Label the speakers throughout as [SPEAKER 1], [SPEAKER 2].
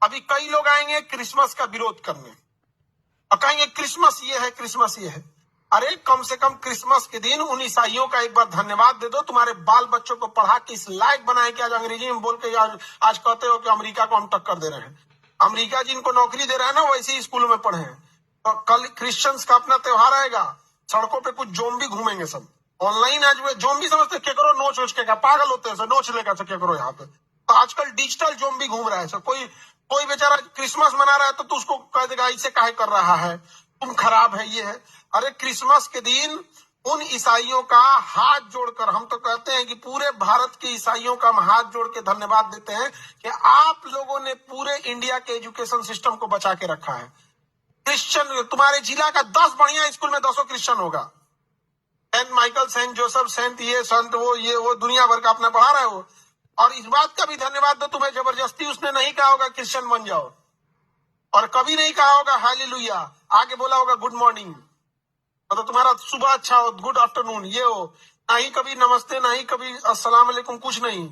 [SPEAKER 1] अभी कई लोग आएंगे क्रिसमस का विरोध करने और कहेंगे क्रिसमस ये है, क्रिसमस ये है। अरे कम से कम क्रिसमस के दिन उन ईसाइयों का एक बार धन्यवाद दे दो। तुम्हारे बाल बच्चों को पढ़ा के इस लायक बनाए कि आज अंग्रेजी में बोल के आज कहते हो कि अमेरिका को हम टक्कर दे रहे हैं। अमेरिका जिनको नौकरी दे रहा है ना, वैसे ही स्कूलों में पढ़े हैं। तो कल क्रिश्चियंस का अपना त्योहार आएगा, सड़कों पे कुछ जोम्बी घूमेंगे सब। ऑनलाइन आज वो जोम्बी समझते क्या करो, नोच वोच के पागल होते हैं, नोच लेगा क्या करो यहाँ पे। तो आजकल डिजिटल जोम्बी घूम रहा है सब। कोई बेचारा क्रिसमस मना रहा है तो उसको कह देगा इसे काहे कर रहा है, तुम खराब है, ये है। अरे क्रिसमस के दिन उन ईसाइयों का हाथ जोड़कर, हम तो कहते हैं कि पूरे भारत के ईसाइयों का हम हाथ जोड़ के धन्यवाद देते हैं कि आप लोगों ने पूरे इंडिया के एजुकेशन सिस्टम को बचा के रखा है। क्रिश्चियन तुम्हारे जिला का 10 बढ़िया स्कूल में 10 क्रिश्चियन होगा। Saint Michael, saint Joseph, saint ये संत वो दुनिया भर का अपना पढ़ा रहा है वो। और इस बात का भी धन्यवाद दो, तुम्हें जबरदस्ती उसने नहीं कहा होगा क्रिश्चियन बन जाओ, और कभी नहीं कहा होगा हालेलुया, आगे बोला होगा गुड मॉर्निंग, मतलब तुम्हारा सुबह अच्छा हो, गुड आफ्टरनून ये हो, ना ही कभी नमस्ते, ना ही कभी अस्सलाम वालेकुम, कुछ नहीं।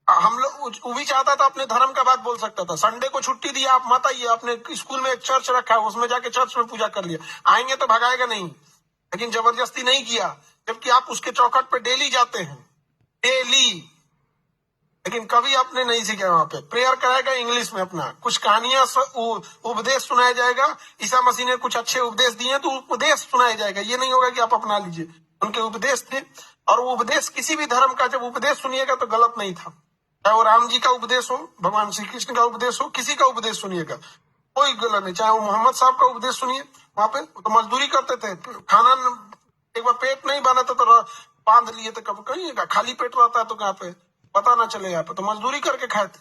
[SPEAKER 1] हम लोग वो भी चाहता था अपने धर्म का बात बोल सकता था। संडे को छुट्टी दिया, आप मत आइए, अपने स्कूल में एक चर्च रखा है उसमें जाके चर्च में पूजा कर लिया, आएंगे तो भगाएगा नहीं, लेकिन जबरदस्ती नहीं किया, जबकि आप उसके चौखट पे डेली जाते हैं, डेली। लेकिन कभी आपने नहीं सीखा। वहां पे प्रेयर कराएगा इंग्लिश में, अपना कुछ कहानियां उपदेश सुनाया जाएगा। ईसा मसीह ने कुछ अच्छे उपदेश दिए तो उपदेश सुनाया जाएगा, ये नहीं होगा कि आप अपना लीजिए। उनके उपदेश थे, और वो उपदेश किसी भी धर्म का जब उपदेश सुनिएगा तो गलत नहीं था। चाहे वो राम जी का उपदेश हो, भगवान श्री कृष्ण का उपदेश हो, किसी का उपदेश सुनिएगा, कोई गलत नहीं। चाहे वो मोहम्मद साहब का उपदेश सुनिए, वहां पे तो मजदूरी करते थे, खाना एक बार पेट नहीं बना था तो बांध लिए थे, कभी कहीं खाली पेट रहता है तो कहाँ पे पता ना चले, यहाँ पे तो मजदूरी करके खाए थे।